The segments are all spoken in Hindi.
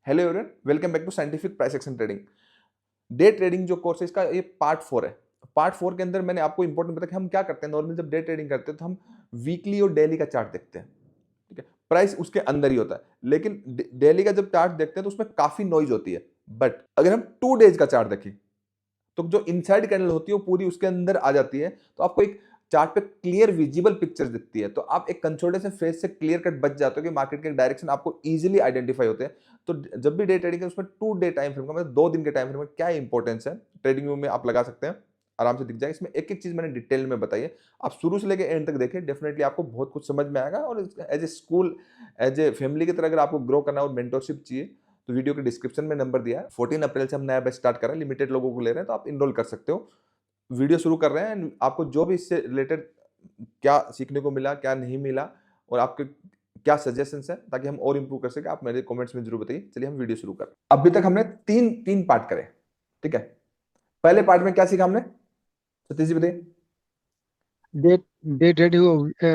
Hello everyone, welcome back to scientific price action trading. Day trading जो कोर्स है इसका ये पार्ट 4 है। पार्ट 4 के अंदर मैंने आपको इंपॉर्टेंट बताया कि हम क्या करते हैं। नॉर्मली जब डे ट्रेडिंग करते हैं तो हम वीकली और डेली का चार्ट देखते हैं, ठीक है। प्राइस उसके अंदर ही होता है, लेकिन डेली का जब चार्ट देखते हैं तो उसमें काफी नॉइज होती है। बट अगर हम 2 डेज का चार्ट देखें तो जो इनसाइड कैंडल होती है वो पूरी उसके अंदर आ जाती है, तो आपको एक चार्ट पे क्लियर विजिबल पिक्चर दिखती है। तो आप एक कंसोलिडेशन फेज से क्लियर कट बच जाते हो कि मार्केट के डायरेक्शन आपको इजीली आइडेंटिफाई होते हैं। तो जब भी डे ट्रेडिंग है उसमें 2 डे टाइम फ्रेम का मतलब 2 दिन के टाइम फ्रेम में क्या इंपॉर्टेंस है ट्रेडिंग व्यू में आप लगा सकते हैं, आराम से दिख जाएगा। इसमें एक एक चीज मैंने डिटेल में बताई है, आप शुरू से लेकर एंड तक देखें, डेफिनेटली आपको बहुत कुछ समझ में आएगा। और as a school, as a family की तरह अगर आपको ग्रो करना और मेंटरशिप चाहिए तो वीडियो के डिस्क्रिप्शन में नंबर दिया है। 14 अप्रैल से हम नया बैच स्टार्ट कर रहे हैं, लिमिटेड लोगों को ले रहे हैं, तो आप इनरोल कर सकते हो। वीडियो शुरू कर रहे हैं एंड आपको जो भी इससे रिलेटेड क्या सीखने को मिला, क्या नहीं मिला और आपके क्या सजेशंस हैं ताकि हम और इंप्रूव कर सके, आप मेरे कमेंट्स में जरूर बताइए। चलिए हम वीडियो शुरू करें। अभी तक हमने तीन तीन पार्ट करे, ठीक है। पहले पार्ट में क्या सीखा हमने, सतीश जी बताइए। डे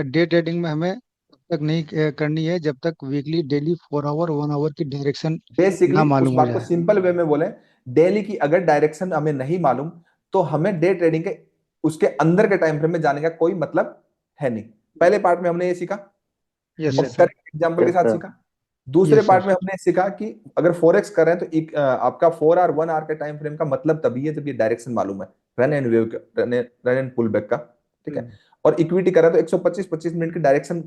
डे ट्रेडिंग में हमें तब तक नहीं करनी है जब तक वीकली डेली 4 आवर 1 आवर की डायरेक्शन बेसिकली ना उस मालूम हो बात को जाए। सिंपल वे में बोले, डेली की अगर डायरेक्शन हमें नहीं मालूम तो हमें डे ट्रेडिंग के उसके अंदर के टाइम फ्रेम में जाने का कोई मतलब है नहीं। पहले पार्ट में हमने ये सीखा, यस सर। करेक्ट एग्जांपल के साथ सीखा। दूसरे यस पार्ट सर। में हमने सीखा कि अगर फॉरेक्स कर रहे हैं तो आपका 4 आवर 1 आवर के टाइम फ्रेम का मतलब तभी है जब ये डायरेक्शन मालूम है, रन एंड वेव का, रन एंड पुल बैक का, ठीक है। और इक्विटी कर रहे हैं तो 125 मिनट की डायरेक्शन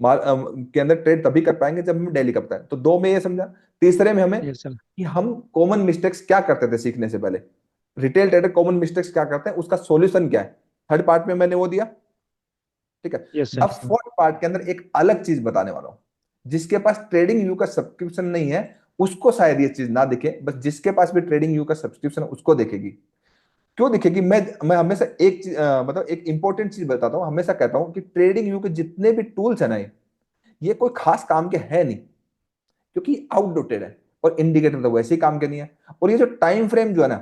के अंदर ट्रेड तभी कर पाएंगे जब हम डेली का पता है। तो दो में ये समझा। तीसरे में हमें यस सर। कि हम कॉमन मिस्टेक्स क्या करते थे सीखने से पहले, रिटेल ट्रेडर कॉमन मिस्टेक्स क्या करते हैं, उसका सॉल्यूशन क्या है। थर्ड पार्ट में मैंने वो दिया, ठीक है। यस अब सर। फोर्थ पार्ट के अंदर एक अलग चीज बताने वाला हूं। जिसके पास ट्रेडिंग व्यू का सब्सक्रिप्शन नहीं है उसको शायद ये चीज ना दिखे, बस जिसके पास भी ट्रेडिंग व्यू का सब्सक्रिप्शन है उसको दिखेगी। क्यों दिखेगी, मैं हमेशा एक मतलब एक इंपॉर्टेंट चीज बताता हूं। हमेशा कहता हूं कि ट्रेडिंग व्यू के जितने भी टूल्स है ना, ये कोई खास काम के है नहीं, क्योंकि आउटडेटेड है। और इंडिकेटर तो वैसे ही काम के नहीं है। और ये जो टाइम फ्रेम जो है ना,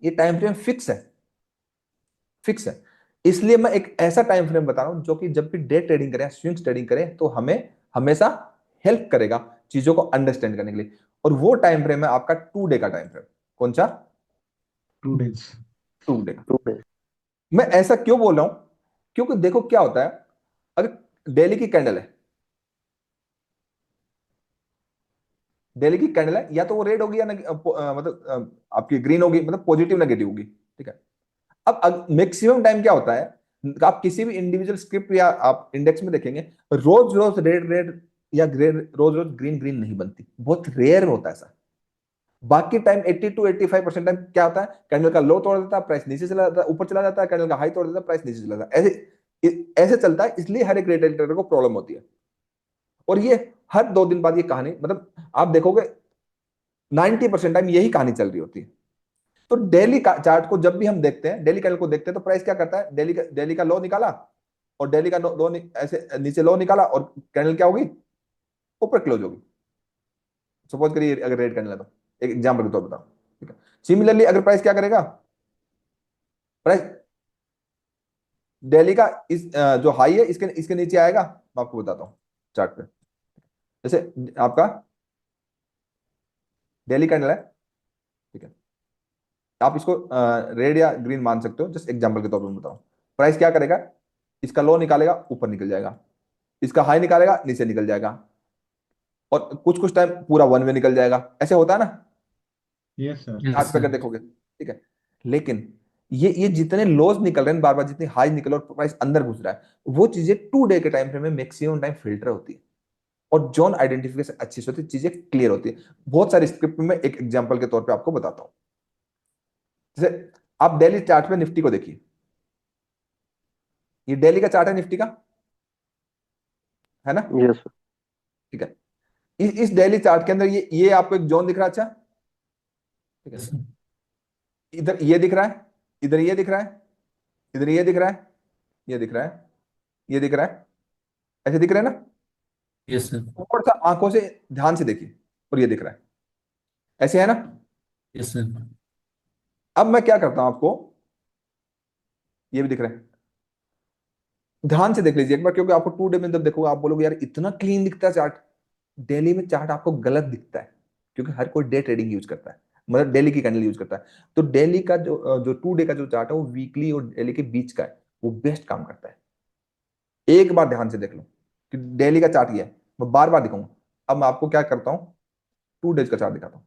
ये टाइम फ्रेम फिक्स है, फिक्स है। इसलिए मैं एक ऐसा टाइम फ्रेम बता रहा हूं जो कि जब भी डे ट्रेडिंग करें, स्विंग्स ट्रेडिंग करें तो हमें हमेशा हेल्प करेगा चीजों को अंडरस्टैंड करने के लिए। और वो टाइम फ्रेम है आपका 2 डे का टाइम फ्रेम। कौन सा? 2 डेज। 2 डे का। मैं ऐसा क्यों बोल रहा हूं, क्योंकि देखो क्या होता है। अगर डेली की कैंडल है, डेली की कैंडल है, या तो वो रेड होगी या मतलब आपकी ग्रीन होगी, मतलब पॉजिटिव नेगेटिव होगी, ठीक है। अब मैक्सिमम टाइम क्या होता है, आप किसी भी इंडिविजुअल स्क्रिप्ट या आप इंडेक्स में देखेंगे, रोज रोज रेड रेड या रोज रोज ग्रीन ग्रीन नहीं बनती, बहुत रेयर होता है ऐसा। बाकी टाइम 80 टू 85% टाइम क्या होता है, कैंडल का लो तोड़ देता है, प्राइस नीचे चला जाता है, ऊपर चला जाता है, कैंडल का हाई तोड़ देता है, प्राइस नीचे चला जाता है। ऐसे ऐसे चलता है, इसलिए हर एक रिटेल ट्रेडर को प्रॉब्लम होती है। और ये हर 2 दिन बाद ये कहानी, मतलब आप देखोगे 90% टाइम यही कहानी चल रही होती है। तो डेली का चार्ट को जब भी हम देखते हैं, डेली कैंडल को देखते हैं, तो प्राइस क्या करता है, डेली का लो निकाला और डेली का लो ऐसे नीचे लो निकाला और कैंडल क्या होगी, ऊपर क्लोज होगी। सपोज करिए अगर रेड कैंडल है तो एक एग्जांपल के तौर पर बताओ, ठीक है। सिमिलरली अगर प्राइस क्या करेगा, प्राइस डेली का इस जो हाई है इसके इसके नीचे आएगा। मैं आपको बताता हूँ चार्ट पे। जैसे आपका डेली कैंडल है, ठीक है। आप इसको रेड या ग्रीन मान सकते हो, जस्ट एग्जांपल के तौर पर बताओ। प्राइस क्या करेगा, इसका लो निकालेगा, ऊपर निकल जाएगा, इसका हाई निकालेगा, नीचे निकल जाएगा, और कुछ कुछ टाइम पूरा वन वे निकल जाएगा। ऐसे होता है ना यस सर। चार्ट यस पे सर। अगर देखोगे, ठीक है। लेकिन ये जितने लॉस निकल रहे हैं बार बार, जितनी हाई निकल और प्राइस अंदर घुस रहा है, वो चीजें 2 डे के टाइम फ्रेम में मैक्सिमम टाइम फिल्टर होती है और जोन आइडेंटिफिकेशन अच्छी से होती है, चीजें क्लियर होती है। बहुत सारी स्क्रिप्ट में एक एग्जांपल के तौर पे आपको बताता हूं। जैसे आप डेली चार्ट पे निफ्टी को देखिए, ये डेली का चार्ट है निफ्टी का, है ना, यस ठीक है। इस डेली चार्ट के अंदर ये आपको एक जोन दिख रहा है, अच्छा, ठीक है। सर। इधर ये दिख रहा है, इधर ये दिख रहा है, इधर ये दिख रहा है, ये दिख रहा है, ये दिख रहा है, ऐसे दिख रहे हैं ना। Yes sir. थोड़ा सा आंखों से ध्यान से देखिए, और ये दिख रहा है, ऐसे है ना। Yes sir. अब मैं क्या करता हूं आपको, ये भी दिख रहा है, ध्यान से देख लीजिए एक बार, क्योंकि आपको 2 डे में जब देखोगे आप बोलोगे यार इतना क्लीन दिखता है चार्ट, डेली में चार्ट आपको गलत दिखता है क्योंकि हर कोई डे ट्रेडिंग यूज करता है, मतलब डेली की कैंडल यूज करता है। तो डेली का जो 2 डे का जो चार्ट है वो वीकली और डेली के बीच का है, वो बेस्ट काम करता है। एक बार ध्यान से देख लो कि डेली का चार्ट ये है, मैं बार बार दिखाऊंगा। अब मैं आपको क्या करता हूँ, 2 डेज का चार्ट दिखाता हूँ।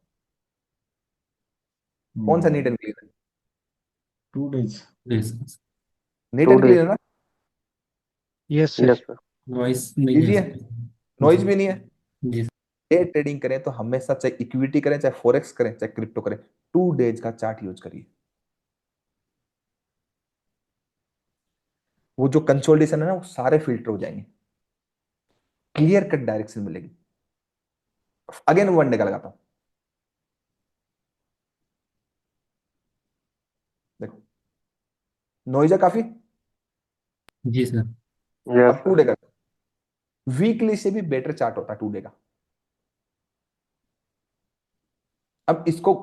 कौन सा नीट एंड क्लीन है? 2 days। Yes neat and clean है ना? Yes sir. नॉइस नहीं इजी है है, इसमें। नॉइज भी नहीं है। जी डे ट्रेडिंग करें तो हमेशा, चाहे इक्विटी करें, चाहे फॉरेक्स करें, चाहे क्रिप्टो करें, 2 डेज का चार्ट यूज करिए। वो जो कंसोलिडेशन है ना, वो सारे फिल्टर हो जाएंगे, क्लियर कट डायरेक्शन मिलेगी। अगेन 1 डे का लगाता हूं, देखो नॉइज है काफी। जी सर। अब 2 डे का, वीकली से भी बेटर चार्ट होता है 2 डे का। अब इसको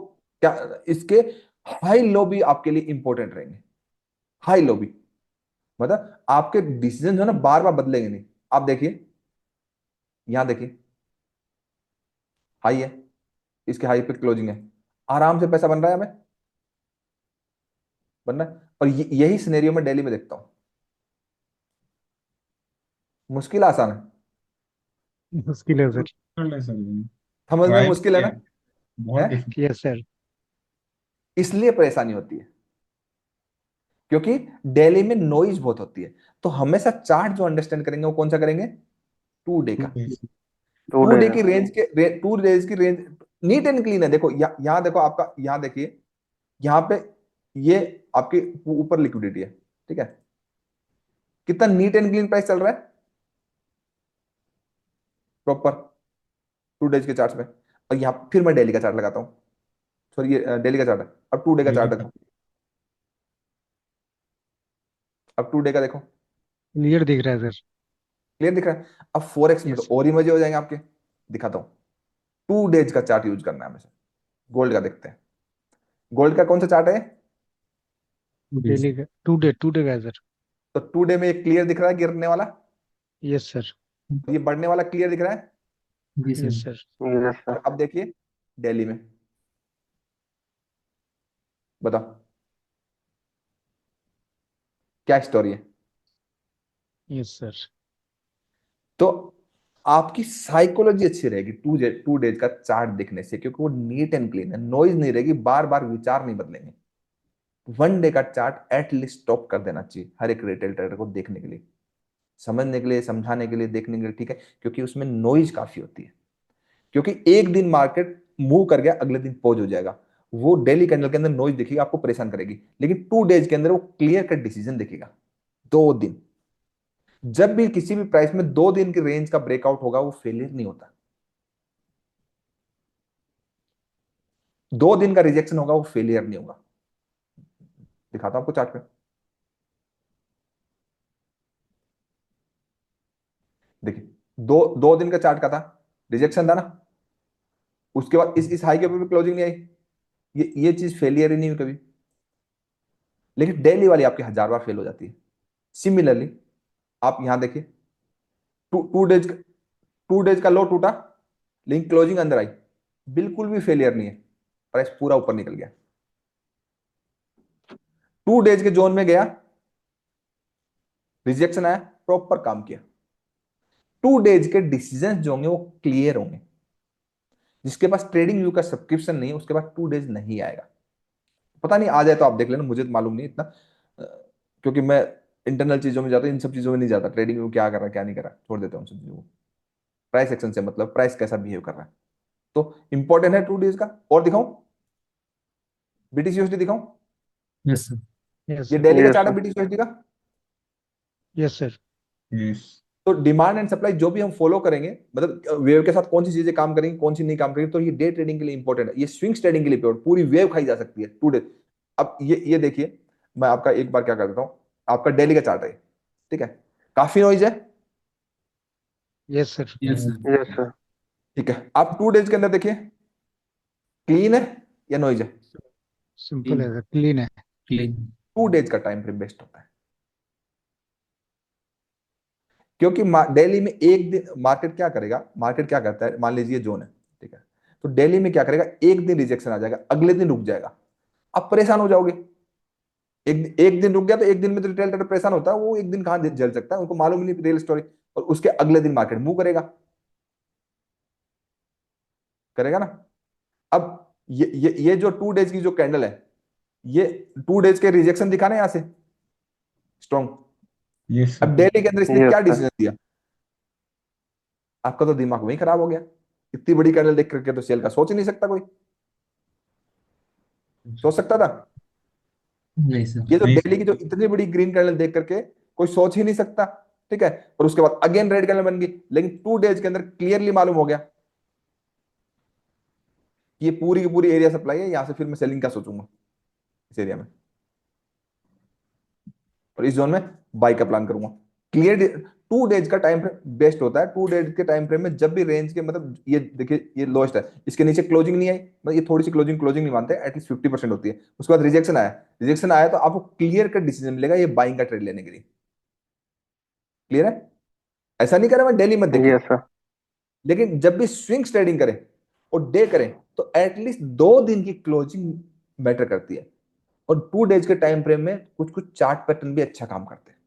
क्या, इसके हाई लो भी आपके लिए इंपॉर्टेंट रहेंगे। हाई लो भी मतलब आपके डिसीजन जो है ना बार बार बदलेंगे नहीं। आप देखिए, यहां देखिए हाई है, इसके हाई पे क्लोजिंग है, आराम से पैसा बन रहा है हमें, बन रहा है। और यही सिनेरियो में डेली में देखता हूं। मुश्किल आसान है? मुश्किल है सर। difficult है सर ये। समझने में ट्राई मुश्किल है किया, ना? बहुत है, डिफिकल्ट। Yes sir. इसलिए परेशानी होती है क्योंकि डेली में नॉइज बहुत होती है। तो हमेशा चार्ट जो अंडरस्टैंड करेंगे वो कौन सा करेंगे, 2 डे टू का। डेज 2 डे की रेंज के 2 डेज की रेंज नीट एंड क्लीन है। देखो यहां देखो, आपका यहां देखिए, यहां पे ये आपके ऊपर लिक्विडिटी है, ठीक है। कितना नीट एंड क्लीन प्राइस चल रहा है प्रॉपर 2 डेज के चार्ट में। और यहां फिर मैं डेली का चार्ट लगाता हूं, सॉरी ये डेली का चार्ट है। अब 2 डे का चार्ट डेली का। देखो, अब 2 डे का देखो, क्लियर दिख रहा है सर। क्लियर दिख रहा है। अब फोरेक्स में तो यस। और ही मजे हो जाएंगे आपके, दिखाता हूं। 2 डेज का चार्ट यूज करना है हमेशा। गोल्ड का देखते हैं, गोल्ड का कौन सा चार्ट है? डेली का 2 डे का है सर। तो 2 डे में एक क्लियर दिख रहा है गिरने वाला, यस सर। ये बढ़ने वाला क्लियर दिख रहा है। जी सर। Yes sir. और अब देखिए डेली में, बताओ क्या स्टोरी है। Yes sir. तो आपकी साइकोलॉजी अच्छी रहेगी 2 डेज का चार्ट देखने से, क्योंकि वो नीट एंड क्लीन है, नॉइज नहीं रहेगी, बार बार विचार नहीं बदलेंगे। 1 डे का चार्ट एटलीस्ट स्टॉप कर देना चाहिए हर एक रिटेल ट्रेडर को देखने के लिए, समझने के लिए, समझाने के लिए, देखने के लिए, ठीक है। क्योंकि उसमें नॉइज काफी होती है। क्योंकि एक दिन मार्केट मूव कर गया, अगले दिन पॉज हो जाएगा, वो डेली कैंडल के अंदर नॉइज दिखेगी, आपको परेशान करेगी। लेकिन 2 डेज के अंदर वो क्लियर कट डिसीजन दिखेगा। 2 दिन, जब भी किसी भी प्राइस में 2 दिन की रेंज का ब्रेकआउट होगा वो फेलियर नहीं होता। 2 दिन का रिजेक्शन होगा वो फेलियर नहीं होगा। दिखाता हूं आपको चार्ट पे, देखिए 2 दिन का चार्ट का था, रिजेक्शन था ना। उसके बाद इस हाई के ऊपर भी क्लोजिंग नहीं आई, ये चीज फेलियर ही नहीं हुई कभी। लेकिन डेली वाली आपकी 1000 बार फेल हो जाती है। सिमिलरली आप यहां देखिए, 2 डेज का लो टूटा, लेकिन क्लोजिंग अंदर आई, बिल्कुल भी फेलियर नहीं है, प्राइस पूरा ऊपर निकल गया। 2 डेज के जोन में गया, रिजेक्शन आया, प्रॉपर काम किया। 2 डेज के डिसीजन जो होंगे वो क्लियर होंगे। जिसके पास ट्रेडिंग व्यू का सब्सक्रिप्शन नहीं है उसके पास 2 डेज नहीं आएगा। पता नहीं आ जाए तो आप देख लेना, मुझे तो मालूम नहीं इतना, क्योंकि मैं इंटरनल चीजों में जाता हूं, इन सब चीजों में नहीं जाता। ट्रेडिंग व्यू क्या कर रहा है क्या नहीं कर रहा है, छोड़ देता हूं उन सब चीजों को। प्राइस एक्शन से मतलब प्राइस कैसा बिहेव कर रहा है, तो इंपॉर्टेंट है 2 डेज का। और दिखाऊं, BTC USD दिखाऊं? Yes sir. यस ये सर। डेली का चार्ट है BTC USD का। Yes sir. यस। तो डिमांड एंड सप्लाई जो भी हम फॉलो करेंगे, मतलब वेव के साथ कौन सी चीजें काम करेंगी, कौन सी नहीं काम करेंगी, तो ये डे ट्रेडिंग के लिए इंपॉर्टेंट है। ये स्विंग्स ट्रेडिंग के लिए पूरी वेव खाई जा सकती है 2 डे। अब ये देखिए, मैं आपका एक बार क्या कर देता हूं, आपका डेली का चार्ट है, ठीक है। काफी नॉइज है, यस सर। Yes sir. ठीक है। आप 2 डेज के अंदर देखिए, क्लीन है या नॉइज है? सिंपल है सर, क्लीन है। क्लीन। 2 डेज का टाइम फ्रेम बेस्ट होता है। क्योंकि दिल्ली में एक दिन मार्केट क्या करेगा, मार्केट क्या करता है, मान लीजिए जोन है, ठीक है, तो दिल्ली में क्या करेगा, एक दिन रिजेक्शन आ जाएगा, अगले दिन रुक जाएगा, आप परेशान हो जाओगे। एक दिन रुक गया तो एक दिन में तो रिटेल ट्रेडर परेशान होता है, वो एक दिन कहां झेल सकता है, उनको मालूम ही नहीं रियल स्टोरी, और उसके अगले दिन मार्केट मूव करेगा, करेगा ना। अब ये जो 2 डेज की जो कैंडल है, ये 2 डेज के रिजेक्शन दिखाने यहां से स्ट्रॉन्ग। Yes, अब sir. डेली के अंदर इसने Yes, क्या sir. डिसीजन दिया, आपका तो दिमाग वहीं खराब हो गया। इतनी बड़ी कैंडल देख करके तो सेल का सोच ही नहीं सकता कोई, सोच सकता था? नहीं सर। ये तो नहीं, डेली की जो इतनी बड़ी ग्रीन कैंडल देख करके कोई सोच ही नहीं सकता, ठीक है। और उसके बाद अगेन रेड कैंडल बन गई, लेकिन 2 डेज के अंदर क्लियरली मालूम हो गया कि ये पूरी की पूरी एरिया सप्लाई है, यहां से फिर मैं सेलिंग का सोचूंगा इस एरिया में, और इस जोन में बाई का प्लान करूंगा। क्लियर 2 डेज का टाइम फ्रेम बेस्ट होता है। 2 डेज के टाइम फ्रेम में जब भी रेंज के, मतलब ये देखिए ये लोएस्ट है, इसके नीचे क्लोजिंग नहीं आई, मतलब ये थोड़ी सी क्लोजिंग नहीं मानते, एटलीस्ट 50% होती है, उसके बाद रिजेक्शन आया तो आपको क्लियर कट डिसीजन मिलेगा ये बाइंग का ट्रेड लेने के लिए। क्लियर है? ऐसा नहीं करें मैं डेली मत देखिए, Yes, sir. लेकिन जब भी स्विंग ट्रेडिंग करें और डे करें तो एटलीस्ट 2 दिन की क्लोजिंग मैटर करती है, और 2 डेज के टाइम फ्रेम में कुछ कुछ चार्ट पैटर्न भी अच्छा काम करते हैं।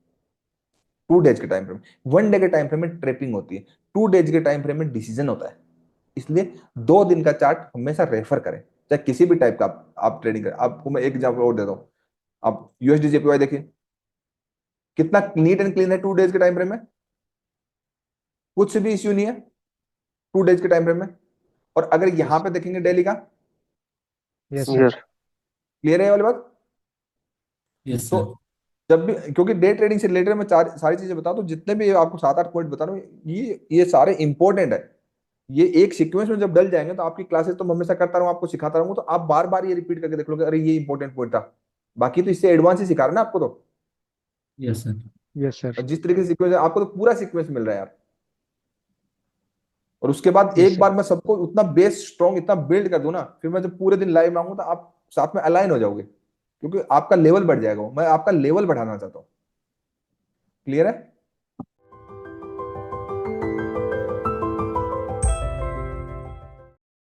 2 डेज के टाइम फ्रेम, 1 डे के टाइम फ्रेम में ट्रेपिंग होती है, 2 डेज के टाइम फ्रेम में डिसीजन होता है। इसलिए 2 दिन का चार्ट हमेशा रेफर करें, चाहे किसी भी टाइप का आप ट्रेडिंग करें। आपको मैं एक एग्जांपल और देता हूं, आप यूएसडी जेपीवाई देखिए, कितना नीट एंड क्लीन है 2 डेज के टाइम फ्रेम में, कुछ भी इश्यू नहीं है 2 डेज के टाइम फ्रेम में। और अगर यहां पे देखेंगे डेली का, यस Yes. सर। क्लियर है ये वाली बात? यस तो सर। जब भी, क्योंकि डे ट्रेडिंग से रिलेटेड मैं सारी चीजें बता दूं, जितने भी आपको 7-8 पॉइंट बता रहा हूं, ये सारे इंपॉर्टेंट है। ये एक सीक्वेंस में जब डल जाएंगे तो आपकी क्लासेस तो मैं हमेशा करता रहूं, आपको सिखाता रहूंगा, तो आप बार बार ये रिपीट करके देख लोगे, अरे ये इंपॉर्टेंट पॉइंट था। बाकी तो इससे एडवांस ही सिखा रहे हैं ना आपको तो, यस सर। Yes sir. और जिस तरीके से सीक्वेंस है आपको तो पूरा सीक्वेंस मिल रहा है यार। और उसके बाद यस एक सर। बार मैं सबको उतना बेस स्ट्रॉन्ग इतना बिल्ड कर दूं ना, फिर मैं जब पूरे दिन लाइव आऊंगा तो आप साथ में अलाइन हो जाओगे, क्योंकि आपका लेवल बढ़ जाएगा, मैं आपका लेवल बढ़ाना चाहता हूँ। क्लियर है?